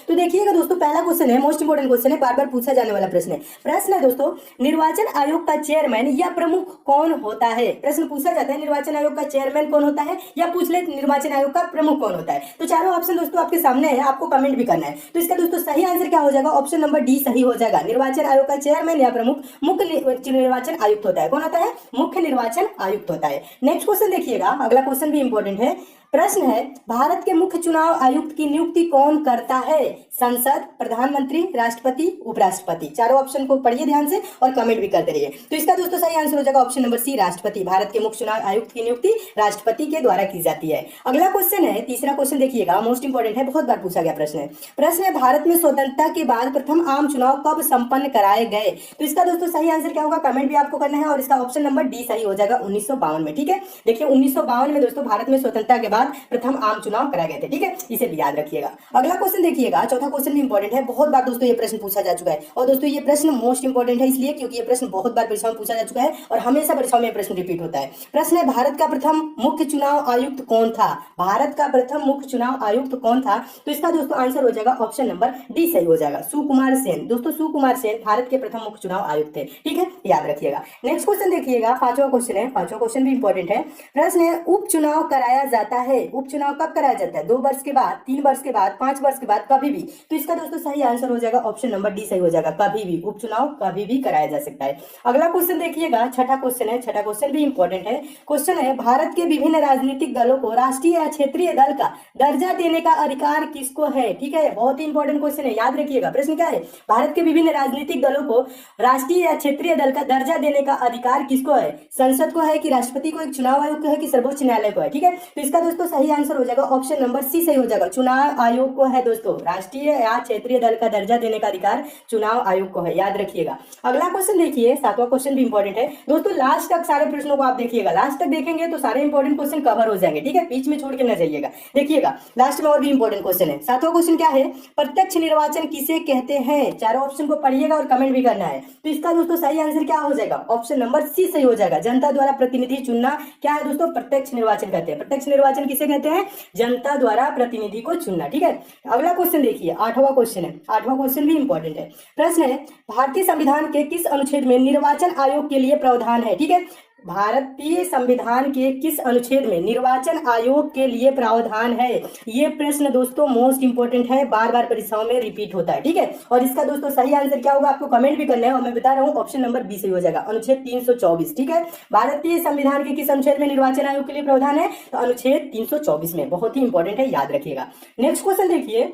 तो देखिएगा दोस्तों, पहला क्वेश्चन है, मोस्ट इंपोर्टेंट क्वेश्चन है, बार बार पूछा जाने वाला प्रश्न है। प्रश्न है दोस्तों, निर्वाचन आयोग का चेयरमैन या प्रमुख कौन होता है। प्रश्न पूछा जाता है निर्वाचन आयोग का चेयरमैन कौन होता है, या पूछ ले निर्वाचन आयोग का प्रमुख कौन होता है। तो चारों ऑप्शन दोस्तों आपके सामने है, आपको कमेंट भी करना है। तो इसका दोस्तों सही आंसर क्या हो जाएगा, ऑप्शन नंबर डी सही हो जाएगा। निर्वाचन आयोग का चेयरमैन या प्रमुख मुख्य निर्वाचन आयुक्त होता है। कौन होता है, मुख्य निर्वाचन आयुक्त होता है। नेक्स्ट क्वेश्चन देखिएगा, अगला क्वेश्चन भी इंपॉर्टेंट है। प्रश्न है, भारत के मुख्य चुनाव आयुक्त की नियुक्ति कौन करता है। संसद, प्रधानमंत्री, राष्ट्रपति, उपराष्ट्रपति। चारों ऑप्शन को पढ़िए ध्यान से और कमेंट भी करते रहिए। तो इसका दोस्तों सही आंसर हो जाएगा ऑप्शन नंबर सी, राष्ट्रपति। भारत के मुख्य चुनाव आयुक्त की नियुक्ति राष्ट्रपति के द्वारा की जाती है। अगला क्वेश्चन है, तीसरा क्वेश्चन देखिएगा, मोस्ट इंपोर्टेंट है, बहुत बार पूछा गया प्रश्न है। प्रश्न है, भारत में स्वतंत्रता के बाद प्रथम आम चुनाव कब संपन्न कराए गए। तो इसका दोस्तों सही आंसर क्या होगा, कमेंट भी आपको करना है, और इसका ऑप्शन नंबर डी सही हो जाएगा 1952 में। ठीक है, देखिए 1952 में दोस्तों भारत में स्वतंत्रता के बाद प्रथम आम चुनाव कराए गए थे। ठीक है, इसे भी याद रखिएगा। अगला क्वेश्चन देखिएगा, चौथा क्वेश्चन भी इंपॉर्टेंट है, बहुत बार दोस्तों ये प्रश्न पूछा जा चुका है। और दोस्तों ये प्रश्न मोस्ट इंपॉर्टेंट है इसलिए क्योंकि ये प्रश्न बहुत बार परीक्षाओं में पूछा जा चुका है और हमेशा परीक्षाओं में प्रश्न रिपीट होता है। प्रश्न है, भारत का प्रथम मुख्य चुनाव आयुक्त कौन था। भारत का प्रथम मुख्य चुनाव आयुक्त कौन था। तो इसका दोस्तों आंसर हो जाएगा ऑप्शन नंबर डी सही हो जाएगा, सुकुमार सेन। दोस्तों सुकुमार सेन भारत के प्रथम मुख्य चुनाव आयुक्त थे। ठीक है, याद रखिएगा। नेक्स्ट क्वेश्चन देखिएगा, पांचवा क्वेश्चन है, पांचवा क्वेश्चन भी इंपॉर्टेंट है। प्रश्न है, उपचुनाव कराया जाता है। उपचुनाव कब कराया जाता है, 2 वर्ष के बाद, 3 वर्ष के बाद, 5 वर्ष के बाद, कभी भी। तो इसका दोस्तों सही आंसर हो जाएगा ऑप्शन नंबर डी सही हो जाएगा, कभी भी। उपचुनाव कभी भी कराया जा सकता है। अगला क्वेश्चन देखिएगा, छठा क्वेश्चन है, छठा क्वेश्चन भी इंपॉर्टेंट है। क्वेश्चन है, भारत के विभिन्न राजनीतिक दलों को राष्ट्रीय या क्षेत्रीय दल का दर्जा देने का अधिकार किसको है। ठीक है, बहुत ही इंपॉर्टेंट क्वेश्चन है, याद रखिएगा। प्रश्न क्या है, भारत के विभिन्न राजनीतिक दलों को राष्ट्रीय या क्षेत्रीय दल का दर्जा देने का अधिकार किसको है। संसद को है कि राष्ट्रपति को, एक चुनाव आयोग को है कि सर्वोच्च न्यायालय को है। ठीक है, तो इसका दोस्तों सही आंसर हो जाएगा ऑप्शन नंबर सी सही हो जाएगा, चुनाव आयोग को है दोस्तों। राष्ट्रीय या क्षेत्रीय दल का दर्जा देने का अधिकार चुनाव आयोग को है, याद रखिएगा। अगला क्वेश्चन देखिए, सातवां क्वेश्चन भी इंपॉर्टेंट है दोस्तों। लास्ट तक सारे प्रश्नों को आप देखिएगा, लास्ट तक देखेंगे तो सारे इंपॉर्टेंट क्वेश्चन कवर हो जाएंगे। ठीक है, बीच में छोड़ के न जाइएगा, देखिएगा लास्ट में और भी इंपॉर्टेंट क्वेश्चन है। सातवां क्वेश्चन क्या है, प्रत्यक्ष निर्वाचन किसे कहते हैं। चारों ऑप्शन को पढ़िएगा और कमेंट भी करना है। तो इसका दोस्तों सही आंसर क्या हो जाएगा, ऑप्शन नंबर सी सही हो जाएगा, जनता द्वारा प्रतिनिधि चुनना क्या है दोस्तों, प्रत्यक्ष निर्वाचन कहते हैं। प्रत्यक्ष निर्वाचन किसे कहते हैं, जनता द्वारा प्रतिनिधि को चुनना। ठीक है, अगला क्वेश्चन देखिए, आठवां क्वेश्चन है, आठवां क्वेश्चन भी इंपॉर्टेंट है। प्रश्न है, भारतीय संविधान के किस अनुच्छेद में निर्वाचन आयोग के लिए प्रावधान है। ठीक है, भारतीय संविधान के किस अनुच्छेद में निर्वाचन आयोग के लिए प्रावधान है। ये प्रश्न दोस्तों मोस्ट इंपोर्टेंट है, बार बार परीक्षाओं में रिपीट होता है। ठीक है, और इसका दोस्तों सही आंसर क्या होगा आपको कमेंट भी करना है, और मैं बता रहा हूँ ऑप्शन नंबर बी सही हो जाएगा, अनुच्छेद 324। ठीक है, भारतीय संविधान के किस अनुच्छेद में निर्वाचन आयोग के लिए प्रावधान है, तो अनुच्छेद 324 में। बहुत ही इंपॉर्टेंट है, याद रखिएगा। नेक्स्ट क्वेश्चन देखिए,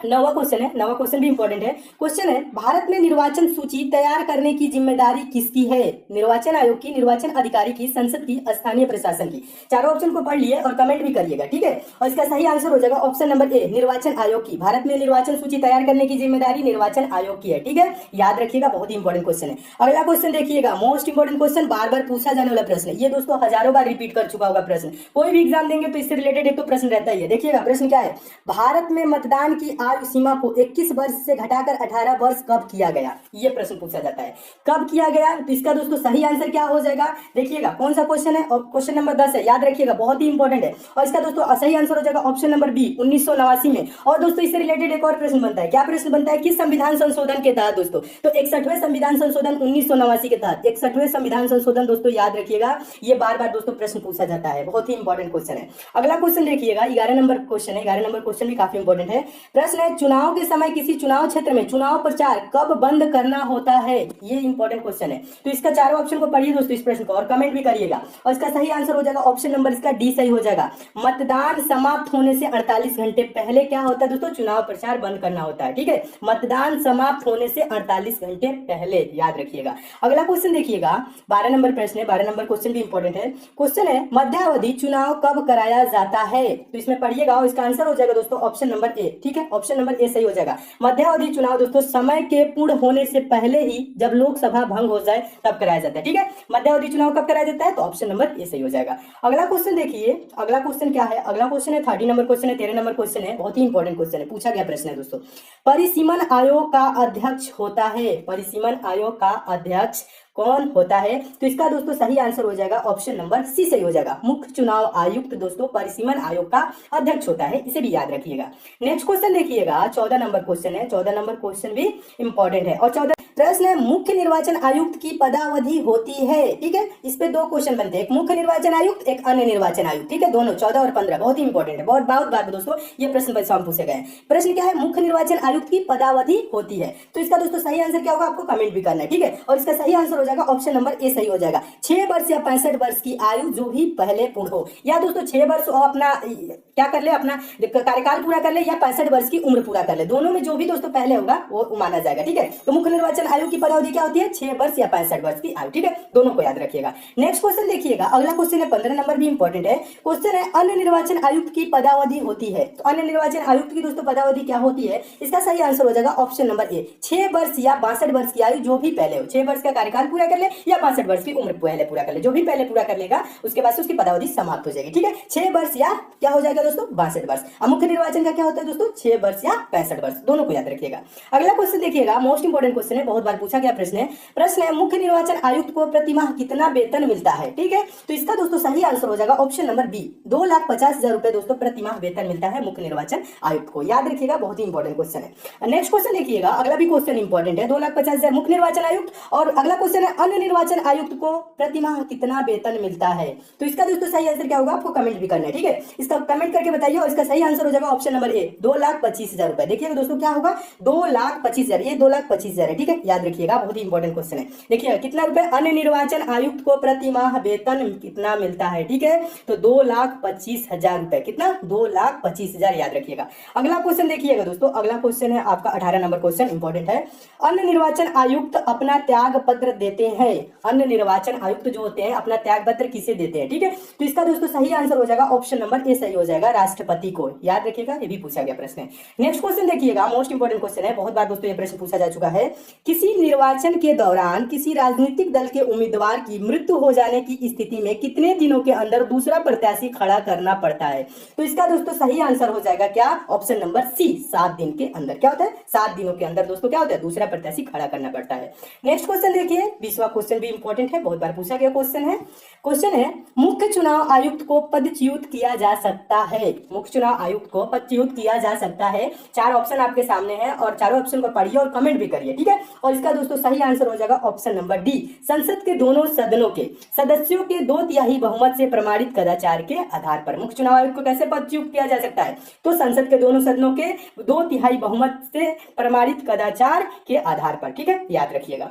नवा क्वेश्चन है, नवा क्वेश्चन भी इंपॉर्टेंट है। क्वेश्चन है, भारत में निर्वाचन सूची तैयार करने की जिम्मेदारी किसकी है। निर्वाचन आयोग की, निर्वाचन अधिकारी की, संसद की, स्थानीय प्रशासन की। चारों ऑप्शन को पढ़ लिए और कमेंट भी करिएगा। ठीक है, और इसका सही आंसर हो जाएगा ऑप्शन नंबर ए, निर्वाचन आयोग की। भारत में निर्वाचन सूची तैयार करने की जिम्मेदारी निर्वाचन आयोग की है। ठीक है, याद रखिएगा, बहुत ही इंपॉर्टेंट क्वेश्चन है। अगला क्वेश्चन देखिएगा, मोस्ट इंपॉर्टेंट क्वेश्चन, बार बार पूछा जाने वाला प्रश्न। ये दोस्तों हजारों बार रिपीट कर चुका होगा प्रश्न, कोई भी एग्जाम देंगे तो इससे रिलेटेड एक तो प्रश्न रहता ही है। देखिएगा प्रश्न क्या है, भारत में मतदान की आयु सीमा को 21 वर्ष से घटाकर 18 वर्ष कब किया गया। ये प्रश्न पूछा जाता है, कब किया गया। तो इसका दोस्तों सही आंसर क्या हो जाएगा, देखिएगा कौन सा क्वेश्चन है, और क्वेश्चन नंबर 10 है, याद रखिएगा, बहुत ही इंपॉर्टेंट है। और इसका दोस्तों सही आंसर हो जाएगा ऑप्शन नंबर बी, 1989 में। और दोस्तों इससे रिलेटेड एक और प्रश्न बनता है, क्या प्रश्न बनता है, किस संविधान संशोधन के तहत दोस्तों, तो 61वें संविधान संशोधन 1989 के तहत, 61वें संविधान संशोधन दोस्तों याद रखिएगा। ये बार बार दोस्तों प्रश्न पूछा जाता है, बहुत ही इंपॉर्टेंट क्वेश्चन है। अगला क्वेश्चन देखिएगा, 11 नंबर क्वेश्चन है, 11 नंबर क्वेश्चन भी काफी इंपॉर्टेंट है। प्रश्न है, चुनाव के समय किसी चुनाव क्षेत्र में चुनाव प्रचार कब बंद करना होता है। ये इंपॉर्टेंट क्वेश्चन है, तो इसका चारों ऑप्शन को पढ़िए दोस्तों इस प्रश्न को, और कमेंट भी करिएगा। और इसका सही आंसर हो जाएगा ऑप्शन नंबर इसका डी सही हो जाएगा, मतदान समाप्त होने से 48 घंटे पहले क्या होता है दोस्तों, चुनाव प्रचार बंद करना होता है। ठीक है, मतदान समाप्त होने से 48 घंटे पहले, याद रखिएगा। अगला क्वेश्चन देखिएगा, 12 नंबर प्रश्न है, 12 नंबर क्वेश्चन भी इंपॉर्टेंट है। क्वेश्चन है, मध्यावधि चुनाव कब कराया जाता है। तो इसमें पढ़िएगा और इसका आंसर हो जाएगा दोस्तों ऑप्शन नंबर ए। ठीक है, ऑप्शन नंबर ए सही हो जाएगा। मध्यावधि चुनाव दोस्तों समय के पूर्ण होने से पहले ही, जब लोकसभा भंग हो जाए तब कराया जाता है। ठीक है, मध्यावधि चुनाव कब कराया जाता है, तो ऑप्शन नंबर ए सही हो जाएगा। अगला क्वेश्चन देखिए, अगला क्वेश्चन क्या है, अगला क्वेश्चन है 30 नंबर क्वेश्चन है, 13 नंबर क्वेश्चन है, बहुत ही इंपॉर्टेंट क्वेश्चन है, पूछा गया प्रश्न है दोस्तों। परिसीमन आयोग का अध्यक्ष होता है, परिसीमन आयोग का अध्यक्ष कौन होता है? तो इसका दोस्तों सही आंसर हो जाएगा ऑप्शन नंबर सी सही हो जाएगा। मुख्य चुनाव आयुक्त दोस्तों परिसीमन आयोग का अध्यक्ष होता है, इसे भी याद रखिएगा। नेक्स्ट क्वेश्चन देखिएगा, 14 नंबर क्वेश्चन है। 14 नंबर क्वेश्चन भी इंपॉर्टेंट है। और 14 प्रश्न है, मुख्य निर्वाचन आयुक्त की पदावधि होती है, ठीक है। इस पे दो क्वेश्चन बनते हैं, एक मुख्य निर्वाचन आयुक्त, एक अन्य निर्वाचन आयुक्त, ठीक है। दोनों 14 और 15 बहुत ही इंपॉर्टेंट है, बहुत बार दोस्तों ये प्रश्न परीक्षा में पूछे गए। प्रश्न क्या है? मुख्य निर्वाचन आयुक्त की पदावधि होती है। तो इसका दोस्तों सही आंसर क्या होगा? आपको कमेंट भी करना है, ठीक है। और इसका सही आंसर हो जाएगा ऑप्शन नंबर ए सही हो जाएगा। 6 वर्ष या 65 वर्ष की आयु जो भी पहले पूर्ण हो, या दोस्तों 6 वर्ष और अपना क्या कर ले, अपना कार्यकाल पूरा कर ले, या 65 वर्ष की उम्र पूरा कर ले, दोनों में जो भी दोस्तों पहले होगा वो माना जाएगा, ठीक है। तो मुख्य निर्वाचन आयोग की पदावधि क्या होती है? 6 वर्ष या 65 वर्ष की आयु, ठीक है। दोनों को याद रखिएगा। नेक्स्ट क्वेश्चन देखिएगा, अगला क्वेश्चन है 15 नंबर भी इंपॉर्टेंट है। क्वेश्चन है, अन्य निर्वाचन आयुक्त की पदावधि होती है। तो अन्य निर्वाचन आयुक्त की दोस्तों पदावधि क्या होती है? इसका सही आंसर हो जाएगा ऑप्शन नंबर ए, 6 वर्ष या 62 वर्ष की आयु जो भी पहले हो, 6 वर्ष का कार्यकाल पूरा कर ले या 65 वर्ष की उम्र पहले पूरा कर ले, जो भी पहले पूरा कर लेगा उसके बाद उसकी पदावधि समाप्त हो जाएगी, ठीक है। 6 वर्ष या क्या हो जाएगा दोस्तों? 62 वर्ष। मुख्य निर्वाचन का क्या होता है दोस्तों? 6 वर्ष या 65 वर्ष, दोनों को याद रखिएगा। अगला क्वेश्चन देखिएगा, मोस्ट इंपोर्टेंट क्वेश्चन है, बहुत बार पूछा गया प्रश्न है। प्रश्न है, मुख्य निर्वाचन आयुक्त को प्रतिमाह कितना वेतन मिलता है, ठीक है। तो इसका दोस्तों सही आंसर हो जाएगा ऑप्शन नंबर बी, 2,50,000 रुपए दोस्तों प्रतिमाह वेतन मिलता है मुख्य निर्वाचन आयुक्त को, याद रखिएगा, बहुत ही इंपॉर्टेंट क्वेश्चन है। नेक्स्ट क्वेश्चन देखिएगा, अगला भी क्वेश्चन इंपॉर्टेंट है, 2,50,000 मुख्य निर्वाचन आयुक्त। और अगला क्वेश्चन है, अन्य निर्वाचन आयुक्त को प्रतिमाह कितना वेतन मिलता है। तो इसका दोस्तों सही आंसर क्या होगा? आपको कमेंट भी करना है, ठीक है। इसका कमेंट करके बताइए। और इसका सही आंसर हो जाएगा ऑप्शन नंबर ए, 2,25,000 रुपए। देखिएगा दोस्तों क्या होगा? 2,25,000, ये 2,25,000 है, ठीक है, याद रखिएगा, बहुत ही इंपॉर्टेंट क्वेश्चन है। देखिए कितना रुपए अन्य निर्वाचन आयुक्त को प्रतिमाह वेतन कितना मिलता है, ठीक है। तो 2,25,000 रुपए, कितना? 2,25,000, याद रखिएगा। अगला क्वेश्चन देखिएगा दोस्तों, अगला क्वेश्चन है आपका 18 नंबर क्वेश्चन, इंपॉर्टेंट है। अन्य निर्वाचन आयुक्त अपना त्याग पत्र देते हैं। अन्य निर्वाचन आयुक्त जो होते हैं अपना त्याग पत्र किसे देते हैं, ठीक है। तो इसका दोस्तों सही आंसर हो जाएगा ऑप्शन नंबर ए सही हो जाएगा, राष्ट्रपति को, याद रखिएगा, ये भी पूछा गया प्रश्न है। नेक्स्ट क्वेश्चन देखिएगा, मोस्ट इंपोर्टेंट क्वेश्चन है, बहुत बार दोस्तों ये प्रश्न पूछा जा चुका है। किसी निर्वाचन के दौरान किसी राजनीतिक दल के उम्मीदवार की मृत्यु हो जाने की स्थिति में कितने दिनों के अंदर दूसरा प्रत्याशी खड़ा करना पड़ता है। तो इसका दोस्तों सही आंसर हो जाएगा क्या? ऑप्शन नंबर सी, 7 दिन के अंदर। क्या होता है? 7 दिनों के अंदर दोस्तों क्या होता है? दूसरा प्रत्याशी खड़ा करना पड़ता है। नेक्स्ट क्वेश्चन देखिए, 20वां क्वेश्चन भी इंपॉर्टेंट है, बहुत बार पूछा गया क्वेश्चन है। क्वेश्चन है, मुख्य चुनाव आयुक्त को पदच्युत किया जा सकता है। मुख्य चुनाव आयुक्त को पदच्युत किया जा सकता है। 4 ऑप्शन आपके सामने हैं और चारों ऑप्शन को पढ़िए और कमेंट भी करिए, ठीक है। और इसका दोस्तों सही आंसर हो जाएगा ऑप्शन नंबर डी, संसद के दोनों सदनों के सदस्यों के 2/3 बहुमत से प्रमाणित कदाचार के आधार पर। मुख्य चुनाव आयुक्त को कैसे पदच्युत किया जा सकता है? तो संसद के दोनों सदनों के 2/3 बहुमत से प्रमाणित कदाचार के आधार पर, ठीक है, याद रखिएगा।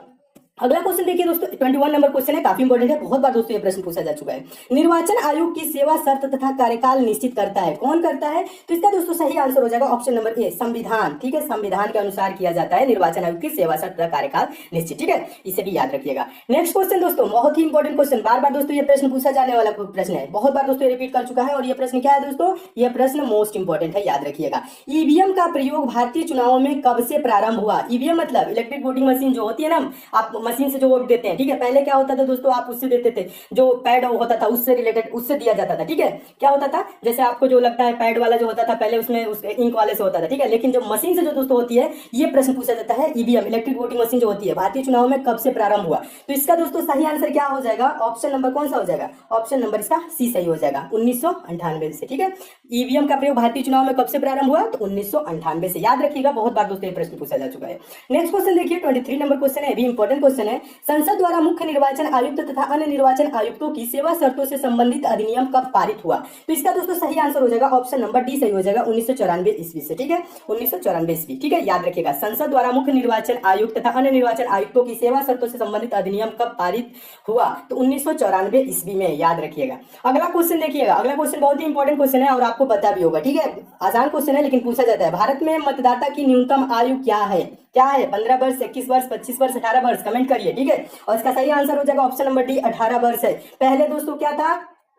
अगला क्वेश्चन देखिए दोस्तों, 21 नंबर क्वेश्चन है, काफी इंपॉर्टेंट है, बहुत बार दोस्तों ये प्रश्न पूछा जा चुका है। निर्वाचन आयोग की सेवा शर्त तथा कार्यकाल निश्चित करता है, कौन करता है? तो इसका दोस्तों सही आंसर हो जाएगा ऑप्शन नंबर ए, संविधान, ठीक है। संविधान के अनुसार किया जाता है निर्वाचन आयोग की सेवा शर्त तथा कार्यकाल निश्चित, ठीक है, इसे भी याद रखिएगा। नेक्स्ट क्वेश्चन दोस्तों, बहुत ही इंपॉर्टेंट क्वेश्चन, बार बार दोस्तों ये प्रश्न पूछा जाने वाला प्रश्न है, बहुत बार दोस्तों रिपीट कर चुका है। और ये प्रश्न क्या है दोस्तों? ये प्रश्न मोस्ट इंपॉर्टेंट है, याद रखिएगा। ईवीएम का प्रयोग भारतीय चुनावों में कब से प्रारंभ हुआ? ईवीएम मतलब इलेक्ट्रिक वोटिंग मशीन जो होती है ना, आप मशीन से जो वोट देते हैं, ठीक है। पहले क्या होता था दोस्तों? आप उससे देते थे, जो पैड होता था उससे रिलेटेड, उससे दिया जाता था, ठीक है। क्या होता था? जैसे आपको जो लगता है पैड वाला जो होता था पहले, उसमें उस इंक वाले से होता था, ठीक है। लेकिन जो मशीन से जो दोस्तों होती है, ये प्रश्न पूछा जाता है, ईवीएम इलेक्ट्रिक वोटिंग मशीन जो होती है भारतीय चुनाव में कब से प्रारंभ हुआ? तो इसका दोस्तों सही आंसर क्या हो जाएगा? ऑप्शन नंबर कौन सा हो जाएगा? ऑप्शन नंबर इसका सी सही हो जाएगा, 1998 से, ठीक है। ईवीएम का प्रयोग भारतीय चुनाव में कब से प्रारंभ हुआ? तो 1998 से, याद रखिएगा, बहुत बार दोस्तों ये प्रश्न पूछा जा चुका है। नेक्स्ट क्वेश्चन देखिए, 23 नंबर क्वेश्चन है, भी इंपॉर्टेंट क्वेश्चन है। संसद द्वारा मुख्य निर्वाचन आयुक्त तथा अन्य निर्वाचन आयुक्तों की सेवा शर्तों से संबंधित अधिनियम कब पारित हुआ? तो इसका दोस्तों सही आंसर हो जाएगा ऑप्शन नंबर डी सही हो जाएगा, 1994 ईस्वी से, ठीक है, 1994 ईस्वी, ठीक है, याद रखिएगा। संसद द्वारा मुख्य निर्वाचन आयुक्त तथा अन्य निर्वाचन आयुक्तों की सेवा शर्तों से संबंधित अधिनियम कब पारित हुआ? तो 1994 ईस्वी में, याद रखिएगा। अगला क्वेश्चन देखिएगा, अगला क्वेश्चन बहुत ही इंपॉर्टेंट क्वेश्चन है और आपको पता भी होगा, ठीक है, आसान क्वेश्चन है लेकिन पूछा जाता है। भारत में मतदाता की न्यूनतम आयु क्या है? क्या है? 15 वर्ष, 21 वर्ष, 25 वर्ष, 18 वर्ष, कमेंट करिए, ठीक है। और इसका सही आंसर हो जाएगा ऑप्शन नंबर डी, 18 वर्ष है। पहले दोस्तों क्या था?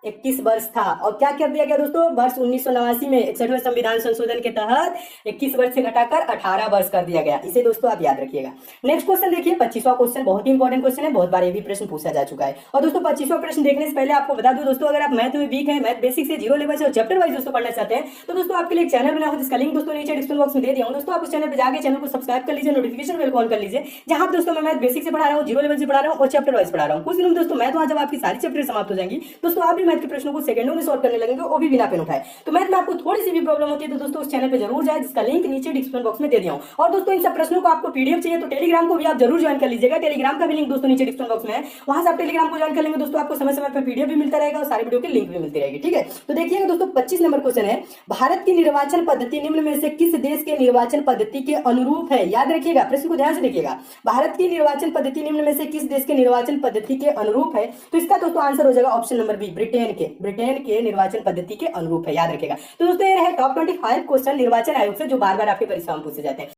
21 वर्ष था। और क्या कर दिया गया दोस्तों, वर्ष 1989 में 61वें संविधान संशोधन के तहत 21 वर्ष से घटाकर 18 वर्ष कर दिया गया। इसे दोस्तों आप याद रखिएगा। नेक्स्ट क्वेश्चन देखिए, 25वां क्वेश्चन बहुत ही इंपॉर्टेंट क्वेश्चन है, बहुत बार ये भी प्रश्न पूछा जा चुका है। और दोस्तों 25वां प्रश्न देखने से पहले आपको बता दूं दोस्तों, अगर आप मैथ में वीक है, मैथ बेसिक से जीरो लेवल से और चैप्टर वाइज दोस्तों पढ़ना चाहते हैं, तो दोस्तों आपके लिए एक चैनल बना हो जिसका लिंक दोस्तों नीचे डिस्क्रिप्शन बॉक्स में दे दिया हूं। दोस्तों आप उस चैनल पर जाकर चैनल को सब्सक्राइब कर लीजिए, नोटिफिकेशन बेल ऑन कर लीजिए, जहां दोस्तों मैं मैथ बेसिक से पढ़ा रहा हूं, जीरो लेवल से पढ़ा रहा हूं और चैप्टर वाइज पढ़ा रहा हूं। कुछ दिनों में दोस्तों मैथ वहां जब आपकी सारी चैप्टर समाप्त हो जाएंगी, दोस्तों आप भी मैथ के प्रश्नों को सेकंडों में सॉल्व करने लगेंगे, वो भी बिना पेन उठाए। तो मैथ में आपको थोड़ी सी भी प्रॉब्लम होती है तो दोस्तों उस चैनल पे जरूर जाए, जिसका लिंक नीचे डिस्क्रिप्शन बॉक्स में दे दिया हूं। और दोस्तों इन सब प्रश्नों को आपको पीडीएफ चाहिए तो टेलीग्राम को भी आप जरूर ज्वाइन कर लीजिएगा। टेलीग्राम का भी लिंक दोस्तों नीचे डिस्क्रिप्शन बॉक्स में है, वहां से आप टेलीग्राम को ज्वाइन कर लेंगे दोस्तों, आपको समय समय पर पीडीएफ भी मिलता रहेगा और सारे वीडियो की लिंक भी मिलती रहेगी। ठीक है, तो देखिएगा दोस्तों 25 नंबर क्वेश्चन है, भारत की निर्वाचन पद्धति निम्न में से किस देश के निर्वाचन पद्धति के अनुरूप है? याद रखिएगा, प्रश्न को ध्यान से देखिएगा। भारत की निर्वाचन पद्धति निम्न में से किस देश के निर्वाचन पद्धति के अनुरूप है? तो इसका दोस्तों आंसर हो जाएगा ऑप्शन नंबर बी, ब्रिटेन के निर्वाचन पद्धति के अनुरूप है। याद रखिएगा। तो दोस्तों ये रहे टॉप 25 क्वेश्चन निर्वाचन आयोग से जो बार बार आपकी परीक्षा में पूछे जाते हैं।